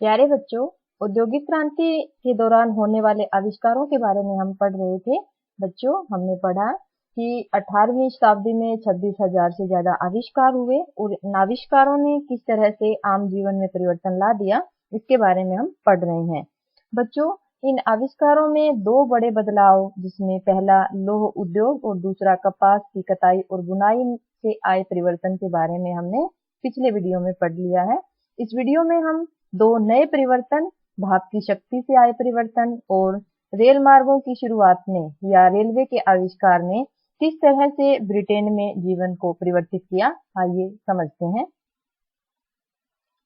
प्यारे बच्चों, औद्योगिक क्रांति के दौरान होने वाले आविष्कारों के बारे में हम पढ़ रहे थे। बच्चों, हमने पढ़ा कि 18वीं शताब्दी में 26,000 से ज्यादा आविष्कार हुए और इन आविष्कारों ने किस तरह से आम जीवन में परिवर्तन ला दिया, इसके बारे में हम पढ़ रहे हैं। बच्चों, इन आविष्कारों में दो बड़े बदलाव, जिसमें पहला लौह उद्योग और दूसरा कपास की कताई और बुनाई से आए परिवर्तन के बारे में हमने पिछले वीडियो में पढ़ लिया है। इस वीडियो में हम दो नए परिवर्तन, भाप की शक्ति से आए परिवर्तन और रेल मार्गों की शुरुआत में या रेलवे के आविष्कार ने किस तरह से ब्रिटेन में जीवन को परिवर्तित किया, आइए समझते हैं।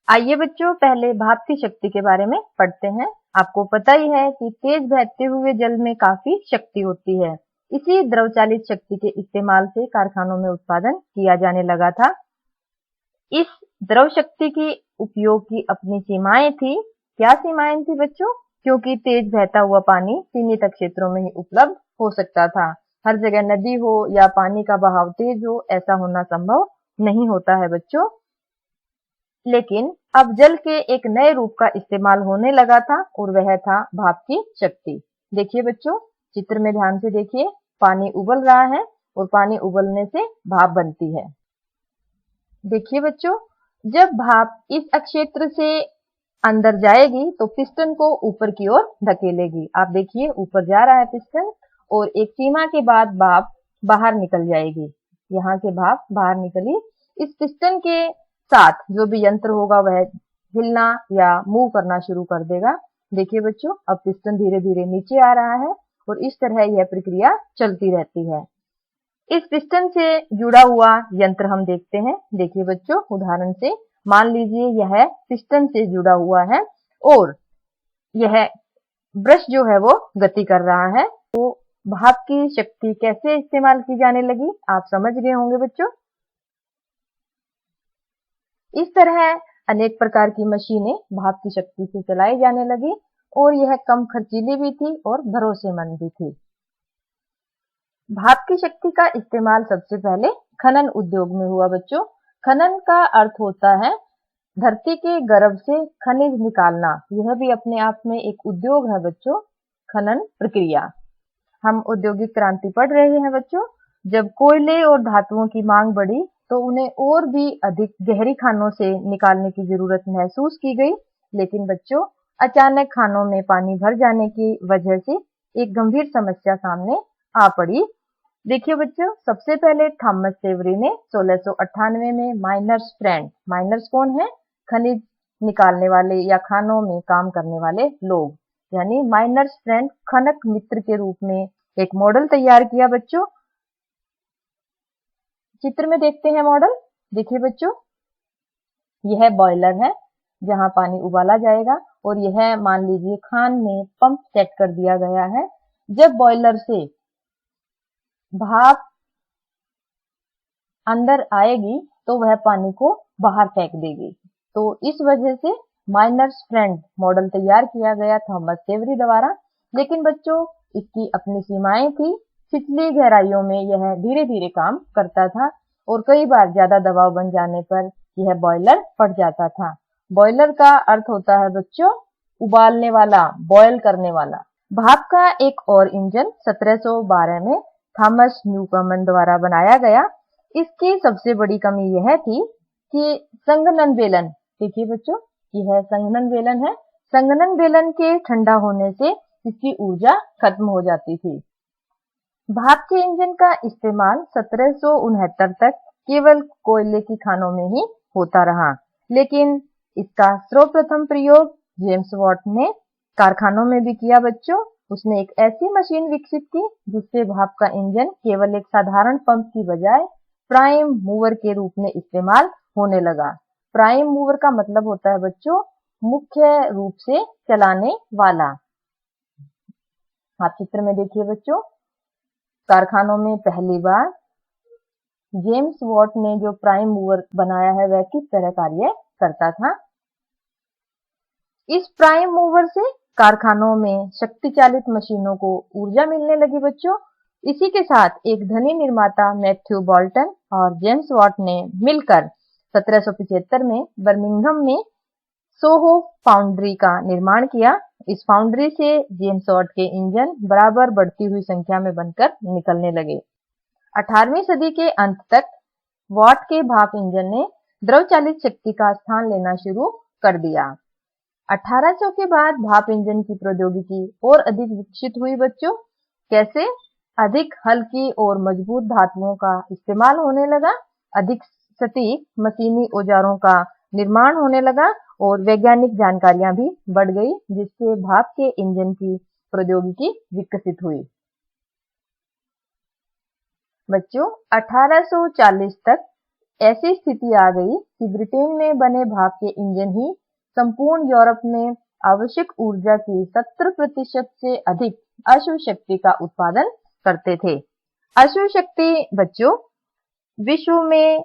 आइए बच्चों, पहले भाप की शक्ति के बारे में पढ़ते हैं। आपको पता ही है कि तेज बहते हुए जल में काफी शक्ति होती है। इसी द्रव चालित शक्ति के इस्तेमाल से कारखानों में उत्पादन किया जाने लगा था। इस द्रव शक्ति की उपयोग की अपनी सीमाएं थी। क्या सीमाएं थी बच्चों? क्योंकि तेज बहता हुआ पानी सीमित क्षेत्रों में ही उपलब्ध हो सकता था। हर जगह नदी हो या पानी का बहाव तेज हो, ऐसा होना संभव नहीं होता है बच्चों। लेकिन अब जल के एक नए रूप का इस्तेमाल होने लगा था और वह था भाप की शक्ति। देखिए बच्चों, चित्र में ध्यान से देखिए। पानी उबल रहा है और पानी उबलने से भाप बनती है। देखिए बच्चों, जब भाप इस क्षेत्र से अंदर जाएगी तो पिस्टन को ऊपर की ओर धकेलेगी। आप देखिए, ऊपर जा रहा है पिस्टन और एक सीमा के बाद भाप बाहर निकल जाएगी। यहाँ से भाप बाहर निकली। इस पिस्टन के साथ जो भी यंत्र होगा वह हिलना या मूव करना शुरू कर देगा। देखिए बच्चों, अब पिस्टन धीरे धीरे नीचे आ रहा है और इस तरह यह प्रक्रिया चलती रहती है। इस पिस्टन से जुड़ा हुआ यंत्र हम देखते हैं। देखिए बच्चों, उदाहरण से मान लीजिए यह पिस्टन से जुड़ा हुआ है और यह ब्रश जो है वो गति कर रहा है। तो भाप की शक्ति कैसे इस्तेमाल की जाने लगी, आप समझ गए होंगे बच्चों। इस तरह अनेक प्रकार की मशीनें भाप की शक्ति से चलाई जाने लगी और यह कम खर्चीली भी थी और भरोसेमंद भी थी। भाप की शक्ति का इस्तेमाल सबसे पहले खनन उद्योग में हुआ बच्चों। खनन का अर्थ होता है धरती के गर्भ से खनिज निकालना। यह भी अपने आप में एक उद्योग है बच्चों, खनन प्रक्रिया। हम औद्योगिक क्रांति पढ़ रहे हैं बच्चों। जब कोयले और धातुओं की मांग बढ़ी तो उन्हें और भी अधिक गहरी खानों से निकालने की जरूरत महसूस की गई। लेकिन बच्चों, अचानक खानों में पानी भर जाने की वजह से एक गंभीर समस्या सामने आ पड़ी। देखिए बच्चों, सबसे पहले थॉमस सेवरी ने 1698 में माइनर्स फ्रेंड, माइनर्स कौन है? खनिज निकालने वाले या खानों में काम करने वाले लोग, यानी माइनर्स फ्रेंड, खनक मित्र के रूप में एक मॉडल तैयार किया बच्चों। चित्र में देखते हैं मॉडल। देखिए बच्चों, यह बॉयलर है जहां पानी उबाला जाएगा और यह मान लीजिए खान में पंप सेट कर दिया गया है। जब बॉयलर से भाप अंदर आएगी तो वह पानी को बाहर फेंक देगी। तो इस वजह से माइनर्स फ्रेंड मॉडल तैयार किया गया थॉमस सेवरी द्वारा। लेकिन बच्चों, इसकी अपनी सीमाएं थी। छिछली गहराइयों में यह धीरे धीरे काम करता था और कई बार ज्यादा दबाव बन जाने पर यह बॉयलर फट जाता था। बॉयलर का अर्थ होता है बच्चों उबालने वाला, बॉयल करने वाला। भाप का एक और इंजन 1712 में थॉमस न्यूकमन द्वारा बनाया गया। इसकी सबसे बड़ी कमी यह थी कि संघनन बेलन, देखिए बच्चों, यह संघनन बेलन है। संघनन बेलन के ठंडा होने से इसकी ऊर्जा खत्म हो जाती थी। भाप के इंजन का इस्तेमाल 1769 तक केवल कोयले की खानों में ही होता रहा। लेकिन इसका सर्वप्रथम प्रयोग जेम्स वाट ने कारखानों में भी किया बच्चों। उसने एक ऐसी मशीन विकसित की जिससे भाप का इंजन केवल एक साधारण पंप की बजाय प्राइम मूवर के रूप में इस्तेमाल होने लगा। प्राइम मूवर का मतलब होता है बच्चों मुख्य रूप से चलाने वाला। आप चित्र में देखिए बच्चों, कारखानों में पहली बार जेम्स वाट ने जो प्राइम मूवर बनाया है वह किस तरह कार्य करता था। इस प्राइम मूवर से कारखानों में शक्ति चालित मशीनों को ऊर्जा मिलने लगी बच्चों। इसी के साथ एक धनी निर्माता मैथ्यू बोल्टन और जेम्स वाट ने मिलकर 1775 में बर्मिंघम में सोहो फाउंड्री का निर्माण किया। इस फाउंड्री से जेम्स वाट के इंजन बराबर बढ़ती हुई संख्या में बनकर निकलने लगे। 18वीं सदी के अंत तक वाट के भाप इंजन ने द्रव चालित शक्ति का स्थान लेना शुरू कर दिया। 1800 के बाद भाप इंजन की प्रौद्योगिकी और अधिक विकसित हुई बच्चों। कैसे? अधिक हल्की और मजबूत धातुओं का इस्तेमाल होने लगा, अधिक सटीक मशीनी औजारों का निर्माण होने लगा और वैज्ञानिक जानकारियां भी बढ़ गई, जिससे भाप के इंजन की प्रौद्योगिकी विकसित हुई। बच्चों 1840 तक ऐसी स्थिति आ गई कि ब्रिटेन में बने भाप के इंजन ही संपूर्ण यूरोप में आवश्यक ऊर्जा की 70% से अधिक अश्व शक्ति का उत्पादन करते थे। अश्व शक्ति बच्चों विश्व में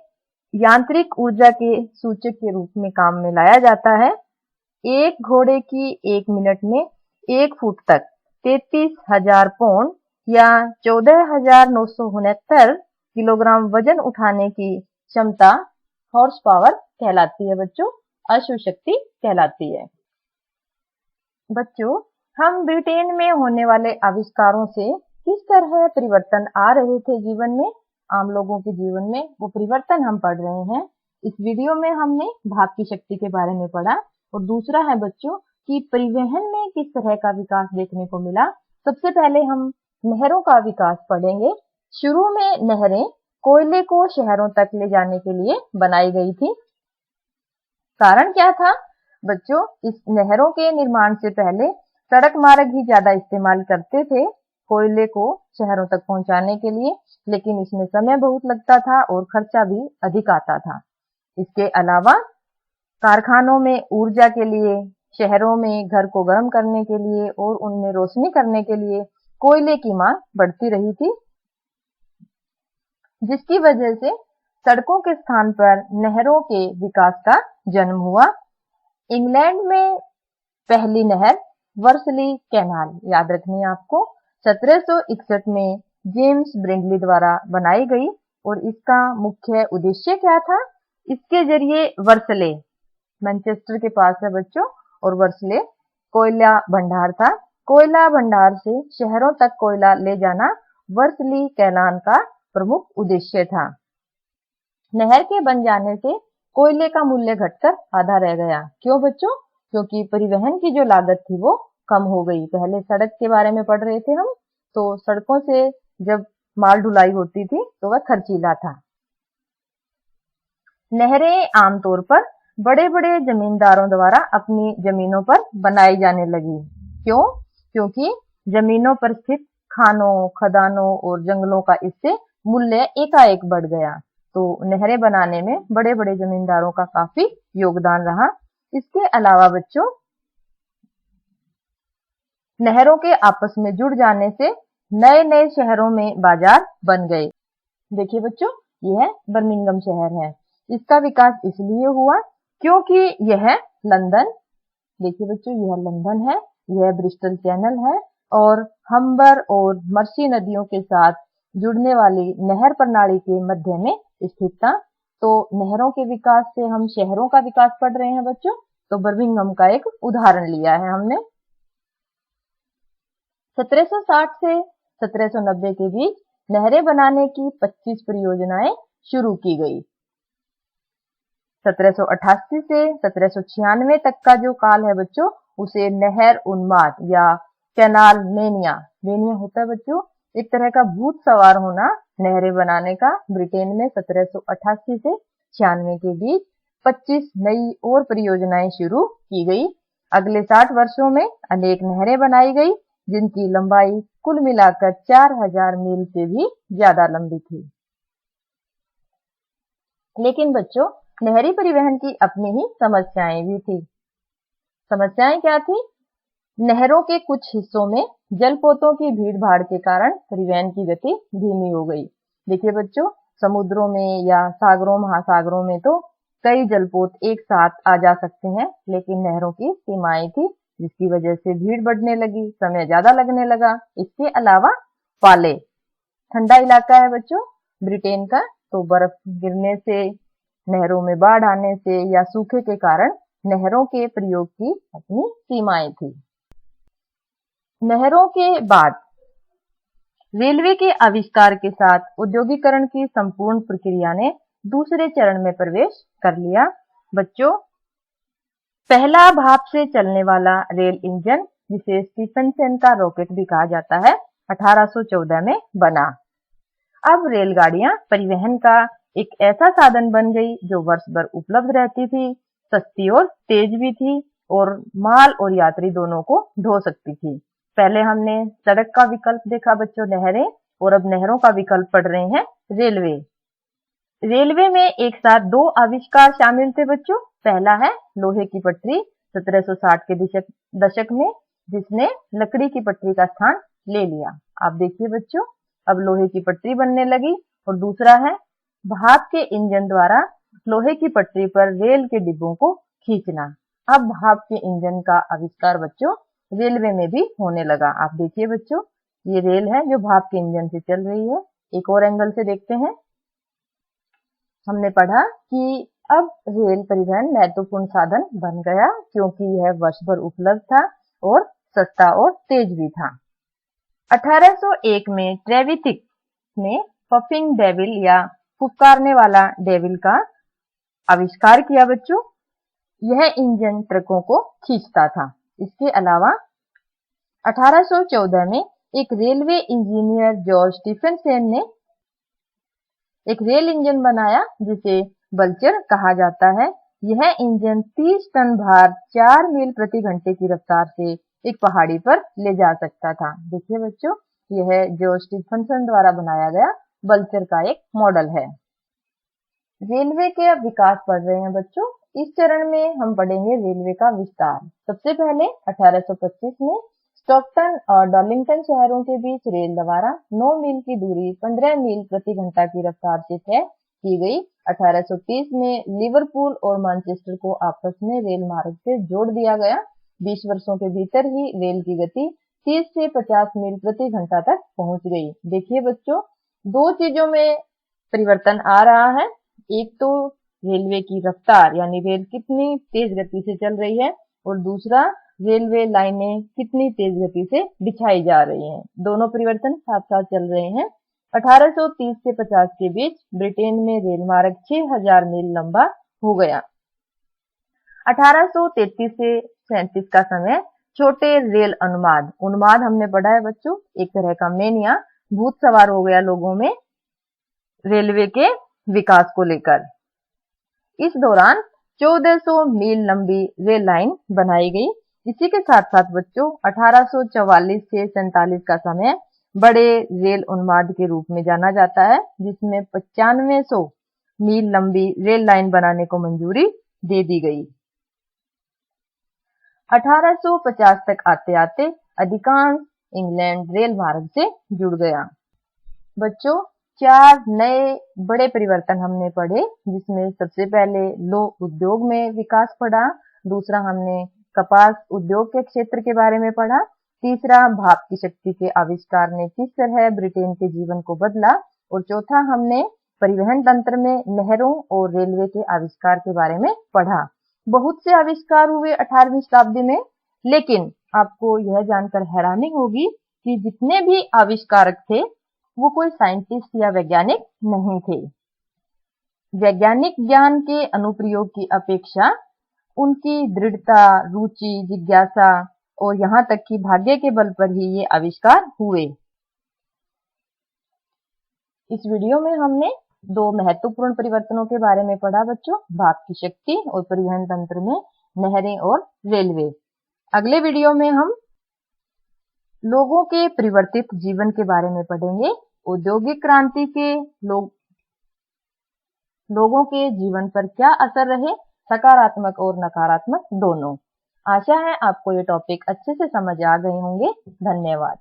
यांत्रिक ऊर्जा के सूचक के रूप में काम में लाया जाता है। एक घोड़े की 1 मिनट में 1 फुट तक 33,000 पाउंड या 14,969 किलोग्राम वजन उठाने की क्षमता हॉर्स पावर कहलाती है बच्चों, अश्व शक्ति कहलाती है। बच्चों हम ब्रिटेन में होने वाले आविष्कारों से किस तरह परिवर्तन आ रहे थे जीवन में, आम लोगों के जीवन में, वो परिवर्तन हम पढ़ रहे हैं। इस वीडियो में हमने भाप की शक्ति के बारे में पढ़ा और दूसरा है बच्चों कि परिवहन में किस तरह का विकास देखने को मिला। सबसे पहले हम नहरों का विकास पढ़ेंगे। शुरू में नहरें कोयले को शहरों तक ले जाने के लिए बनाई गई थी। कारण क्या था बच्चों? इस नहरों के निर्माण से पहले सड़क मार्ग ही ज्यादा इस्तेमाल करते थे कोयले को शहरों तक पहुंचाने के लिए, लेकिन इसमें समय बहुत लगता था और खर्चा भी अधिक आता था। इसके अलावा कारखानों में ऊर्जा के लिए, शहरों में घर को गर्म करने के लिए और उनमें रोशनी करने के लिए कोयले की मांग बढ़ती रही थी, जिसकी वजह से सड़कों के स्थान पर नहरों के विकास का जन्म हुआ। इंग्लैंड में पहली नहर वर्सली कैनाल, याद रखनी है आपको, 1761 में जेम्स ब्रिंडली द्वारा बनाई गई और इसका मुख्य उद्देश्य क्या था? इसके जरिए वर्सले मैनचेस्टर के पास है बच्चों, और वर्सले कोयला भंडार था। कोयला भंडार से शहरों तक कोयला ले जाना वर्सली कैनाल का प्रमुख उद्देश्य था। नहर के बन जाने से कोयले का मूल्य घटकर आधा रह गया। क्यों बच्चों? क्योंकि परिवहन की जो लागत थी वो कम हो गई। पहले सड़क के बारे में पढ़ रहे थे हम, तो सड़कों से जब माल ढुलाई होती थी तो वह खर्चीला था। नहरें आमतौर पर बड़े बड़े जमींदारों द्वारा अपनी जमीनों पर बनाई जाने लगी। क्यों? क्योंकि जमीनों पर स्थित खानों, खदानों और जंगलों का इससे मूल्य एकाएक बढ़ गया, तो नहरें बनाने में बड़े बड़े जमींदारों का काफी योगदान रहा। इसके अलावा बच्चों नहरों के आपस में जुड़ जाने से नए नए शहरों में बाजार बन गए। देखिए बच्चों, यह बर्मिंघम शहर है। इसका विकास इसलिए हुआ क्योंकि यह लंदन, देखिए बच्चों यह लंदन है, यह ब्रिस्टल चैनल है और हम्बर और मर्सी नदियों के साथ जुड़ने वाली नहर प्रणाली के मध्य में स्थित था। तो नहरों के विकास से हम शहरों का विकास पढ़ रहे हैं बच्चों, तो बर्मिंघम का एक उदाहरण लिया है हमने। 1760 से 1790 के बीच नहरें बनाने की 25 परियोजनाएं शुरू की गई। 1788 से 1796 तक का जो काल है बच्चों, उसे नहर उन्माद या कैनाल मेनिया, मेनिया होता है बच्चों एक तरह का भूत सवार होना नहरें बनाने का। ब्रिटेन में 1788 से 96 के बीच 25 नई और परियोजनाएं शुरू की गई। अगले 60 वर्षों में अनेक नहरें बनाई गई, जिनकी लंबाई कुल मिलाकर 4000 मील से भी ज्यादा लंबी थी। लेकिन बच्चों नहरी परिवहन की अपनी ही समस्याएं भी थी। समस्याएं क्या थी? नहरों के कुछ हिस्सों में जलपोतों की भीड़ भाड़ के कारण परिवहन की गति धीमी हो गई। देखिए बच्चों, समुद्रों में या सागरों महासागरों में तो कई जलपोत एक साथ आ जा सकते हैं, लेकिन नहरों की सीमाएं थी, जिसकी वजह से भीड़ बढ़ने लगी, समय ज्यादा लगने लगा। इसके अलावा पाले, ठंडा इलाका है बच्चों ब्रिटेन का, तो बर्फ गिरने से, नहरों में बाढ़ आने से या सूखे के कारण नहरों के प्रयोग की अपनी सीमाएं थी। नहरों के बाद रेलवे के आविष्कार के साथ औद्योगिकरण की संपूर्ण प्रक्रिया ने दूसरे चरण में प्रवेश कर लिया। बच्चों, पहला भाप से चलने वाला रेल इंजन, जिसे स्टीफनसन का रॉकेट भी कहा जाता है, 1814 में बना। अब रेलगाड़ियां परिवहन का एक ऐसा साधन बन गई जो वर्ष भर उपलब्ध रहती थी, सस्ती और तेज भी थी और माल और यात्री दोनों को ढो सकती थी। पहले हमने सड़क का विकल्प देखा बच्चों, नहरें, और अब नहरों का विकल्प पढ़ रहे हैं रेलवे। रेलवे में एक साथ दो आविष्कार शामिल थे बच्चों। पहला है लोहे की पटरी 1760 के दशक में, जिसने लकड़ी की पटरी का स्थान ले लिया। आप देखिए बच्चों, अब लोहे की पटरी बनने लगी। और दूसरा है भाप के इंजन द्वारा लोहे की पटरी पर रेल के डिब्बों को खींचना। अब भाप के इंजन का आविष्कार बच्चों रेलवे में भी होने लगा। आप देखिए बच्चों, ये रेल है जो भाप के इंजन से चल रही है। एक और एंगल से देखते हैं। हमने पढ़ा कि अब रेल परिवहन महत्वपूर्ण साधन बन गया क्योंकि यह वर्ष भर उपलब्ध था और सस्ता और तेज भी था। 1801 में ट्रेविथिक ने पफिंग डेविल या फुफकारने वाला डेविल का आविष्कार किया बच्चों। यह इंजन ट्रकों को खींचता था। इसके अलावा 1814 में एक रेलवे इंजीनियर जॉर्ज स्टीफनसन ने एक रेल इंजन बनाया जिसे बल्चर कहा जाता है। यह इंजन 30 टन भार 4 मील प्रति घंटे की रफ्तार से एक पहाड़ी पर ले जा सकता था। देखिए बच्चों, यह जॉर्ज स्टीफनसन द्वारा बनाया गया बल्चर का एक मॉडल है। रेलवे के विकास पढ़ रहे हैं बच्चों। इस चरण में हम पढ़ेंगे रेलवे का विस्तार। सबसे पहले 1825 में स्टॉकटन और डार्लिंगटन शहरों के बीच रेल द्वारा 9 मील की दूरी 15 मील प्रति घंटा की रफ्तार से तय की गई। 1830 में लिवरपूल और मैनचेस्टर को आपस में रेल मार्ग से जोड़ दिया गया। 20 वर्षों के भीतर ही रेल की गति 30 से 50 मील प्रति घंटा तक पहुंच गई। देखिए बच्चों, दो चीजों में परिवर्तन आ रहा है। एक तो रेलवे की रफ्तार, यानी रेल कितनी तेज गति से चल रही है, और दूसरा रेलवे लाइनें कितनी तेज गति से बिछाई जा रही हैं। दोनों परिवर्तन साथ साथ चल रहे हैं। 1830 से 50 के बीच ब्रिटेन में रेल मार्ग 6000 मील लंबा हो गया। 1833 से 37 का समय छोटे रेल उन्माद हमने पढ़ा है बच्चों, एक तरह का मेनिया भूत सवार हो गया लोगों में रेलवे के विकास को लेकर। इस दौरान 1400 मील लंबी रेल लाइन बनाई गई। इसी के साथ साथ बच्चों 1844 से 47 का समय बड़े रेल उन्माद के रूप में जाना जाता है, जिसमें 9500 मील लंबी रेल लाइन बनाने को मंजूरी दे दी गई। 1850 तक आते आते अधिकांश इंग्लैंड रेल मार्ग से जुड़ गया। बच्चों, 4 नए बड़े परिवर्तन हमने पढ़े, जिसमें सबसे पहले लौह उद्योग में विकास पढ़ा, दूसरा हमने कपास उद्योग के क्षेत्र के बारे में पढ़ा, तीसरा भाप की शक्ति के आविष्कार ने किस तरह ब्रिटेन के जीवन को बदला, और चौथा हमने परिवहन तंत्र में नहरों और रेलवे के आविष्कार के बारे में पढ़ा। बहुत से आविष्कार हुए 18वीं शताब्दी में, लेकिन आपको यह जानकर हैरानी होगी कि जितने भी आविष्कारक थे वो कोई साइंटिस्ट या वैज्ञानिक नहीं थे। वैज्ञानिक ज्ञान के अनुप्रयोग की अपेक्षा उनकी दृढ़ता, रुचि, जिज्ञासा और यहाँ तक कि भाग्य के बल पर ही ये आविष्कार हुए। इस वीडियो में हमने 2 महत्वपूर्ण परिवर्तनों के बारे में पढ़ा बच्चों, भाप की शक्ति और परिवहन तंत्र में नहरें और रेलवे। अगले वीडियो में हम लोगों के परिवर्तित जीवन के बारे में पढ़ेंगे। औद्योगिक क्रांति के लोगों के जीवन पर क्या असर रहे, सकारात्मक और नकारात्मक दोनों। आशा है आपको ये टॉपिक अच्छे से समझ आ गए होंगे। धन्यवाद।